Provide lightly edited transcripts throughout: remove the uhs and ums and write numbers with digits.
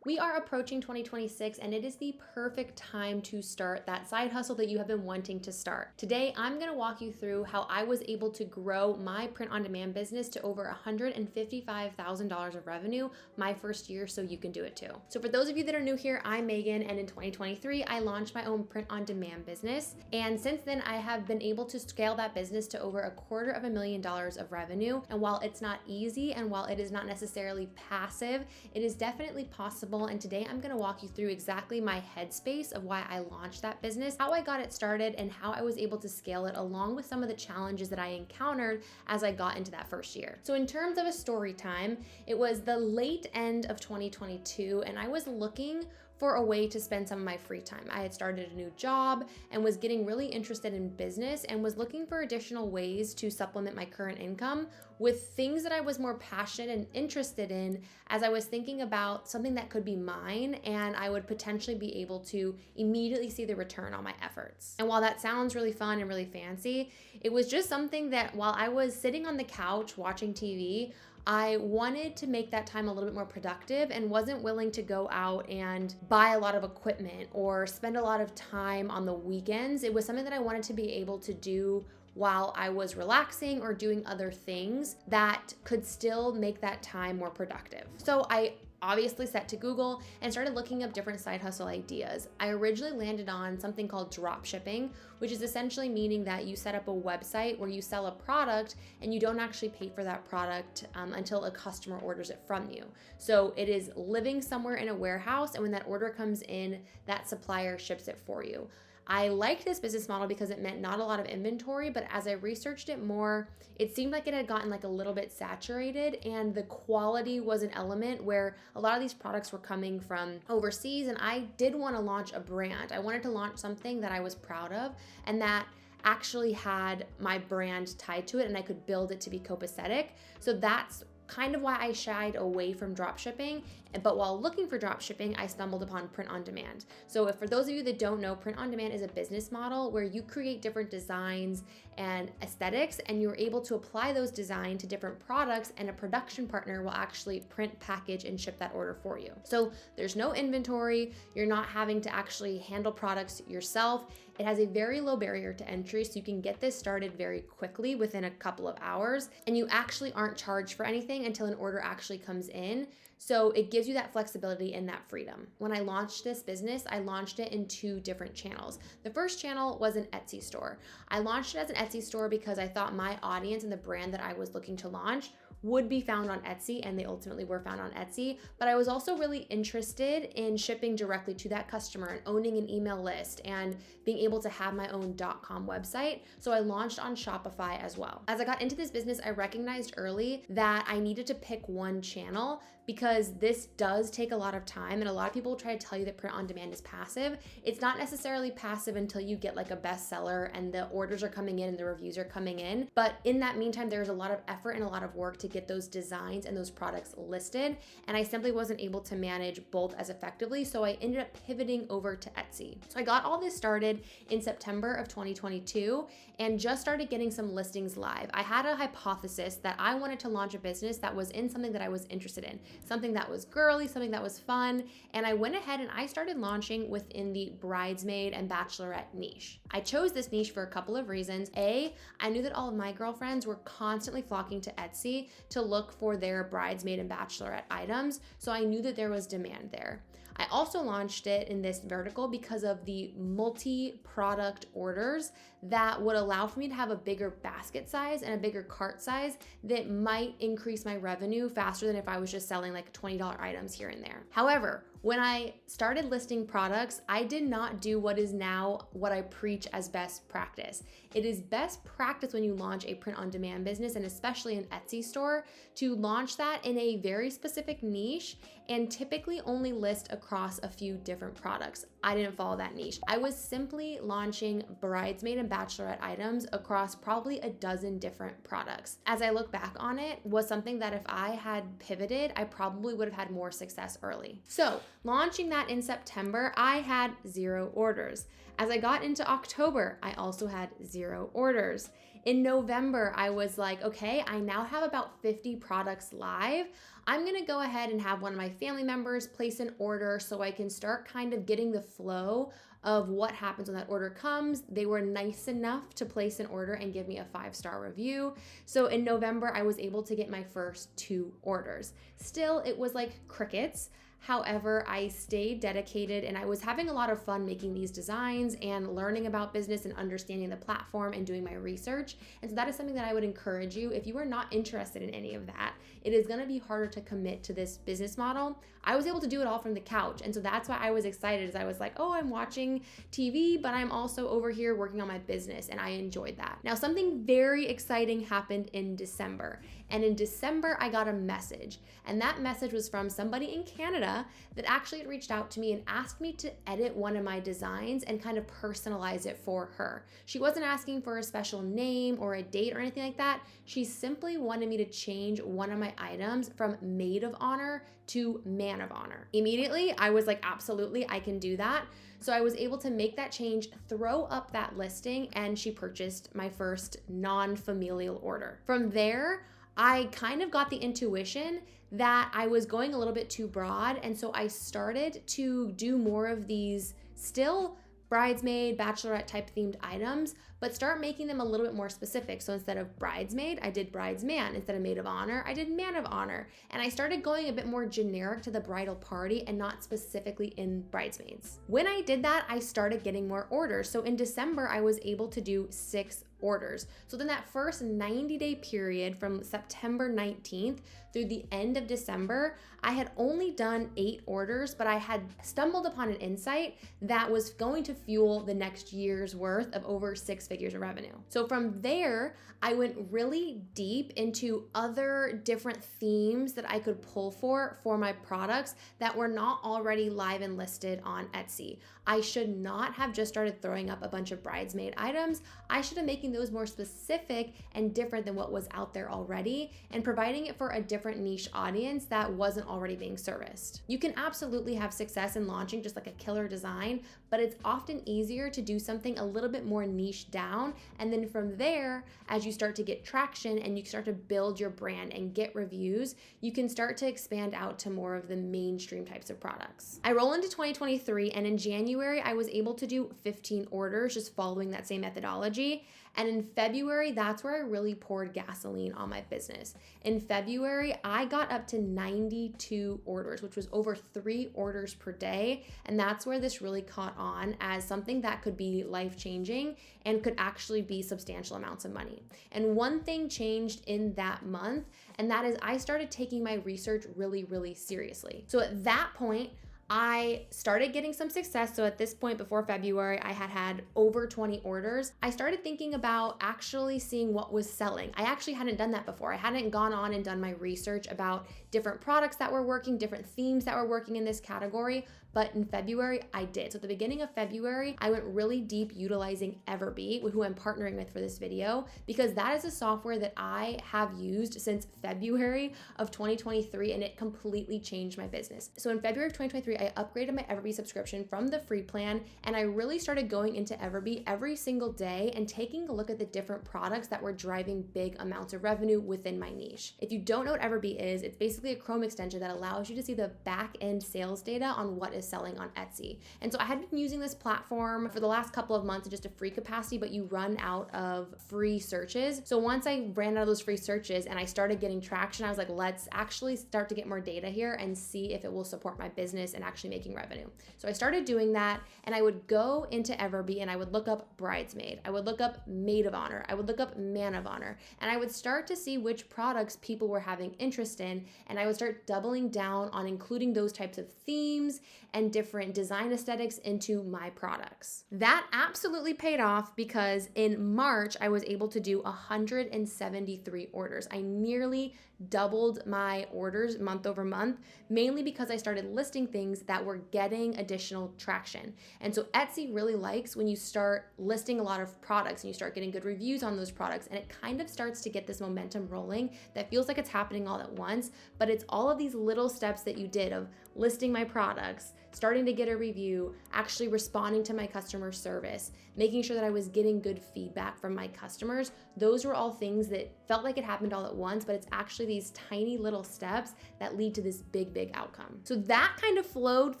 We are approaching 2026 and it is the perfect time to start that side hustle that you have been wanting to start. Today, I'm going to walk you through how I was able to grow my print-on-demand business to over $155,000 of revenue my first year, so you can do it too. So for those of you that are new here, I'm Megan, and in 2023, I launched my own print-on-demand business. And since then, I have been able to scale that business to over $250,000 of revenue. And while it's not easy and while it is not necessarily passive, it is definitely possible. And today I'm going to walk you through exactly my headspace of why I launched that business, how I got it started, and how I was able to scale it, along with some of the challenges that I encountered as I got into that first year. So in terms of a story time, it was the late end of 2022, and I was looking for a way to spend some of my free time. I had started a new job and was getting really interested in business and was looking for additional ways to supplement my current income with things that I was more passionate and interested in, as I was thinking about something that could be mine and I would potentially be able to immediately see the return on my efforts. And while that sounds really fun and really fancy, it was just something that while I was sitting on the couch watching TV, I wanted to make that time a little bit more productive and wasn't willing to go out and buy a lot of equipment or spend a lot of time on the weekends. It was something that I wanted to be able to do while I was relaxing or doing other things that could still make that time more productive. So I obviously set to Google and started looking up different side hustle ideas. I originally landed on something called drop shipping, which is essentially meaning that you set up a website where you sell a product and you don't actually pay for that product until a customer orders it from you. So it is living somewhere in a warehouse, and when that order comes in, that supplier ships it for you. I liked this business model because it meant not a lot of inventory, but as I researched it more, it seemed like it had gotten like a little bit saturated, and the quality was an element where a lot of these products were coming from overseas, and I did want to launch a brand. I wanted to launch something that I was proud of and that actually had my brand tied to it, and I could build it to be copacetic. So that's kind of why I shied away from drop shipping. But while looking for drop shipping, I stumbled upon print on demand. So if for those of you that don't know, print on demand is a business model where you create different designs and aesthetics, and you're able to apply those designs to different products, and a production partner will actually print, package, and ship that order for you. So there's no inventory. You're not having to actually handle products yourself. It has a very low barrier to entry, so you can get this started very quickly within a couple of hours, and you actually aren't charged for anything until an order actually comes in. So it gives you that flexibility and that freedom. When I launched this business, I launched it in 2 different channels. The first channel was an Etsy store. I launched it as an Etsy store because I thought my audience and the brand that I was looking to launch would be found on Etsy, and they ultimately were found on Etsy. But I was also really interested in shipping directly to that customer and owning an email list and being able to have my own .com website. So I launched on Shopify as well. As I got into this business, I recognized early that I needed to pick one channel because this does take a lot of time, and a lot of people will try to tell you that print on demand is passive. It's not necessarily passive until you get like a bestseller and the orders are coming in and the reviews are coming in. But in that meantime, there's a lot of effort and a lot of work to get those designs and those products listed, and I simply wasn't able to manage both as effectively, so I ended up pivoting over to Etsy. So I got all this started in September of 2022 and just started getting some listings live. I had a hypothesis that I wanted to launch a business that was in something that I was interested in, something that was girly, something that was fun, and I went ahead and I started launching within the bridesmaid and bachelorette niche. I chose this niche for a couple of reasons. A, I knew that all of my girlfriends were constantly flocking to Etsy to look for their bridesmaid and bachelorette items, so I knew that there was demand there. I also launched it in this vertical because of the multi-product orders that would allow for me to have a bigger basket size and a bigger cart size that might increase my revenue faster than if I was just selling like $20 items here and there. However, when I started listing products, I did not do what is now what I preach as best practice. It is best practice when you launch a print-on-demand business, and especially an Etsy store, to launch that in a very specific niche and typically only list across a few different products. I didn't follow that niche. I was simply launching bridesmaid and bachelorette items across probably a dozen different products. As I look back on it, was something that if I had pivoted, I probably would have had more success early. So launching that in September, I had 0 orders. As I got into October, I also had 0 orders. In November, I was like, okay, I now have about 50 products live. I'm gonna go ahead and have one of my family members place an order so I can start kind of getting the flow of what happens when that order comes. They were nice enough to place an order and give me a 5-star review. So in November, I was able to get my first 2 orders. Still, it was like crickets. However, I stayed dedicated and I was having a lot of fun making these designs and learning about business and understanding the platform and doing my research. And so that is something that I would encourage you. If you are not interested in any of that, it is going to be harder to commit to this business model. I was able to do it all from the couch. And so that's why I was excited, as I was like, oh, I'm watching TV, but I'm also over here working on my business, and I enjoyed that. Now, something very exciting happened in December. And in December, I got a message. And that message was from somebody in Canada that actually had reached out to me and asked me to edit one of my designs and kind of personalize it for her. She wasn't asking for a special name or a date or anything like that. She simply wanted me to change one of my items from maid of honor to man of honor. Immediately, I was like, absolutely, I can do that. So I was able to make that change, throw up that listing, and she purchased my first non-familial order. From there, I kind of got the intuition that I was going a little bit too broad. And so I started to do more of these still bridesmaid, bachelorette type themed items, but start making them a little bit more specific. So instead of bridesmaid, I did bridesman. Instead of maid of honor, I did man of honor. And I started going a bit more generic to the bridal party and not specifically in bridesmaids. When I did that, I started getting more orders. So in December, I was able to do 6 orders. So then that first 90-day period from September 19th through the end of December, I had only done 8 orders, but I had stumbled upon an insight that was going to fuel the next year's worth of over 6 figures of revenue. So from there, I went really deep into other different themes that I could pull for my products that were not already live and listed on Etsy. I should not have just started throwing up a bunch of bridesmaid items. I should have making those more specific and different than what was out there already and providing it for a different niche audience that wasn't already being serviced. You can absolutely have success in launching just like a killer design, but it's often easier to do something a little bit more niche down. And then from there, as you start to get traction and you start to build your brand and get reviews, you can start to expand out to more of the mainstream types of products. I roll into 2023, and in January, I was able to do 15 orders just following that same methodology. And in February, that's where I really poured gasoline on my business. In February, I got up to 92 orders, which was over 3 orders per day. And that's where this really caught on as something that could be life-changing and could actually be substantial amounts of money. And one thing changed in that month, and that is I started taking my research really, really seriously. So at that point, I started getting some success. So at this point before February, I had over 20 orders. I started thinking about actually seeing what was selling. I actually hadn't done that before. I hadn't gone on and done my research about different products that were working, different themes that were working in this category. But in February, I did. So at the beginning of February, I went really deep utilizing Everbee, who I'm partnering with for this video, because that is a software that I have used since February of 2023, and it completely changed my business. So in February of 2023, I upgraded my Everbee subscription from the free plan, and I really started going into Everbee every single day and taking a look at the different products that were driving big amounts of revenue within my niche. If you don't know what Everbee is, it's basically a Chrome extension that allows you to see the back-end sales data on what is selling on Etsy. And so I had been using this platform for the last couple of months in just a free capacity, but you run out of free searches. So once I ran out of those free searches and I started getting traction, I was like, let's actually start to get more data here and see if it will support my business and actually making revenue. So I started doing that, and I would go into Everbee and I would look up bridesmaid. I would look up maid of honor. I would look up man of honor. And I would start to see which products people were having interest in, and I would start doubling down on including those types of themes and different design aesthetics into my products. That absolutely paid off, because in March, I was able to do 173 orders. I nearly doubled my orders month over month, mainly because I started listing things that were getting additional traction. And so Etsy really likes when you start listing a lot of products and you start getting good reviews on those products, and it kind of starts to get this momentum rolling that feels like it's happening all at once, but it's all of these little steps that you did of listing my products, starting to get a review, actually responding to my customer service, making sure that I was getting good feedback from my customers. Those were all things that felt like it happened all at once, but it's actually these tiny little steps that lead to this big, big outcome. So that kind of flowed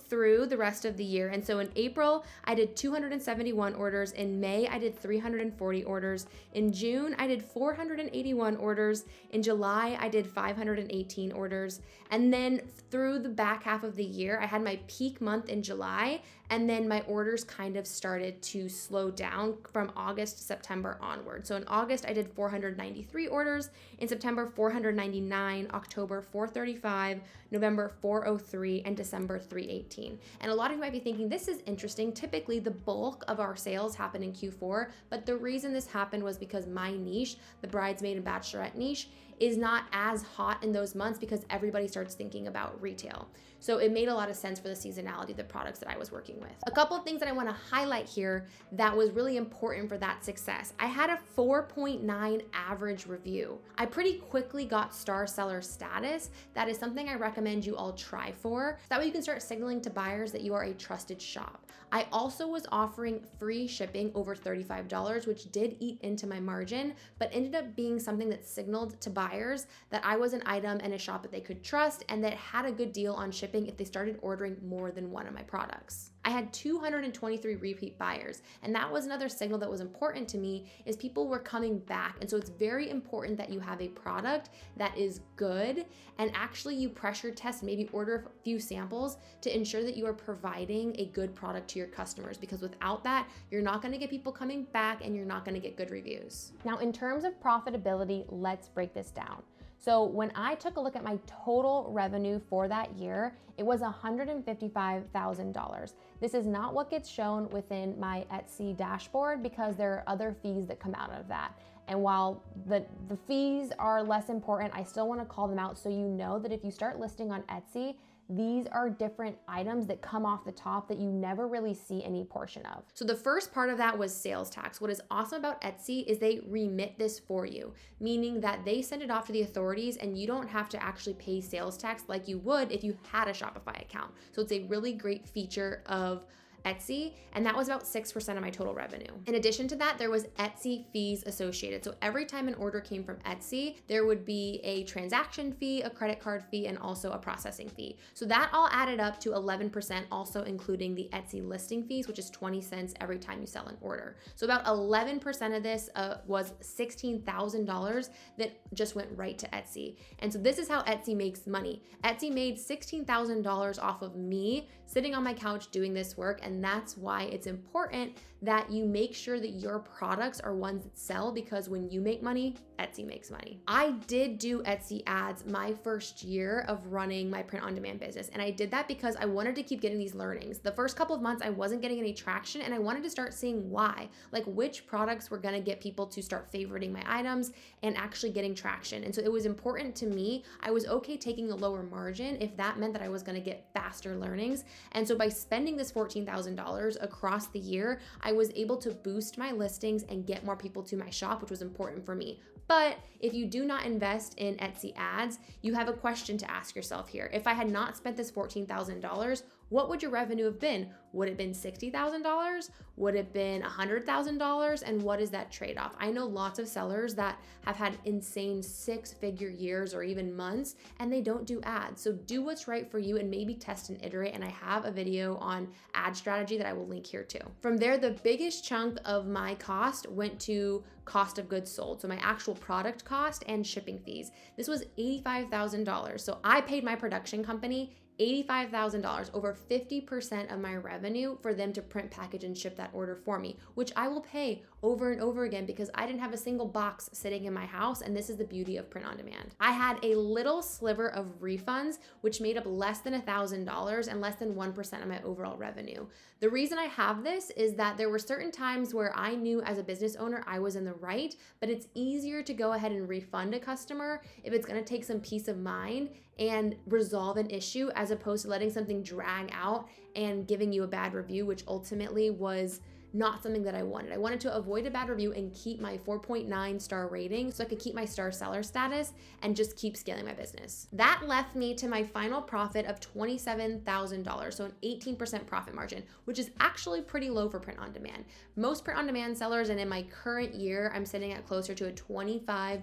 through the rest of the year. And so in April, I did 271 orders. In May, I did 340 orders. In June, I did 481 orders. In July, I did 518 orders. And then through the back half of the year, I had my peak month in July, and then my orders kind of started to slow down from August to September onward. So in August, I did 493 orders. In September, 499, October, 435, November, 403, and December, 318. And a lot of you might be thinking, this is interesting. Typically, the bulk of our sales happen in Q4, but the reason this happened was because my niche, the bridesmaid and bachelorette niche, is not as hot in those months because everybody starts thinking about retail. So it made a lot of sense for the seasonality of the products that I was working with. A couple of things that I want to highlight here that was really important for that success. I had a 4.9 average review. I pretty quickly got star seller status. That is something I recommend you all try for. That way you can start signaling to buyers that you are a trusted shop. I also was offering free shipping over $35, which did eat into my margin, but ended up being something that signaled to buyers that I was an item and a shop that they could trust and that had a good deal on shipping if they started ordering more than one of my products. I had 223 repeat buyers, and that was another signal that was important to me, is people were coming back. And so it's very important that you have a product that is good and actually you pressure test, maybe order a few samples to ensure that you are providing a good product to your customers, because without that, you're not going to get people coming back and you're not going to get good reviews. Now, in terms of profitability, let's break this down. So when I took a look at my total revenue for that year, it was $155,000. This is not what gets shown within my Etsy dashboard because there are other fees that come out of that. And while the fees are less important, I still want to call them out so you know that if you start listing on Etsy, these are different items that come off the top that you never really see any portion of. So the first part of that was sales tax. What is awesome about Etsy is they remit this for you, meaning that they send it off to the authorities and you don't have to actually pay sales tax like you would if you had a Shopify account. So it's a really great feature of Etsy, and that was about 6% of my total revenue. In addition to that, there was Etsy fees associated. So every time an order came from Etsy, there would be a transaction fee, a credit card fee, and also a processing fee. So that all added up to 11%, also including the Etsy listing fees, which is 20 cents every time you sell an order. So about 11% of this was $16,000 that just went right to Etsy. And so this is how Etsy makes money. Etsy made $16,000 off of me sitting on my couch doing this work, and that's why it's important that you make sure that your products are ones that sell, because when you make money, Etsy makes money. I did do Etsy ads my first year of running my print-on-demand business, and I did that because I wanted to keep getting these learnings. The first couple of months, I wasn't getting any traction, and I wanted to start seeing why, like which products were gonna get people to start favoriting my items and actually getting traction. And so it was important to me. I was okay taking a lower margin if that meant that I was gonna get faster learnings. And so by spending this $14,000 across the year, I was able to boost my listings and get more people to my shop, which was important for me. But if you do not invest in Etsy ads, you have a question to ask yourself here. If I had not spent this $14,000, what would your revenue have been? Would it have been $60,000? Would it have been $100,000? And what is that trade-off? I know lots of sellers that have had insane six-figure years or even months, and they don't do ads. So do what's right for you and maybe test and iterate. And I have a video on ad strategy that I will link here too. From there, the biggest chunk of my cost went to cost of goods sold. So my actual product cost and shipping fees. This was $85,000. So I paid my production company $85,000, over 50% of my revenue, for them to print, package, and ship that order for me, which I will pay over and over again because I didn't have a single box sitting in my house, and this is the beauty of print on demand. I had a little sliver of refunds, which made up less than $1,000 and less than 1% of my overall revenue. The reason I have this is that there were certain times where I knew as a business owner I was in the right, but it's easier to go ahead and refund a customer if it's gonna take some peace of mind and resolve an issue, as opposed to letting something drag out and giving you a bad review, which ultimately was not something that I wanted. I wanted to avoid a bad review and keep my 4.9 star rating so I could keep my star seller status and just keep scaling my business. That left me to my final profit of $27,000, so an 18% profit margin, which is actually pretty low for print on demand. Most print on demand sellers, and in my current year, I'm sitting at closer to a 25%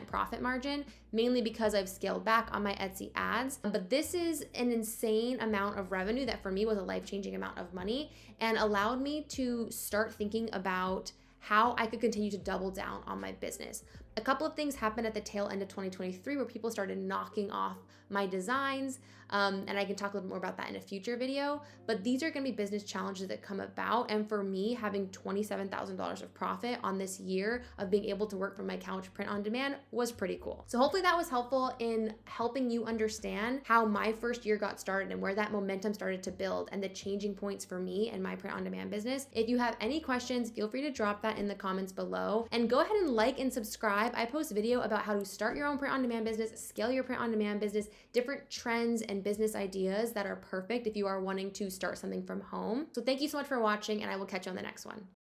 profit margin, mainly because I've scaled back on my Etsy ads. But this is an insane amount of revenue that for me was a life-changing amount of money and allowed me to start thinking about how I could continue to double down on my business. A couple of things happened at the tail end of 2023 where people started knocking off my designs, and I can talk a little more about that in a future video, but these are gonna be business challenges that come about, and for me, having $27,000 of profit on this year of being able to work from my couch print on demand was pretty cool. So hopefully that was helpful in helping you understand how my first year got started and where that momentum started to build and the changing points for me and my print on demand business. If you have any questions, feel free to drop that in the comments below, and go ahead and like and subscribe. I post video about how to start your own print on demand business, scale your print on demand business, different trends and business ideas that are perfect if you are wanting to start something from home. So thank you so much for watching, and I will catch you on the next one.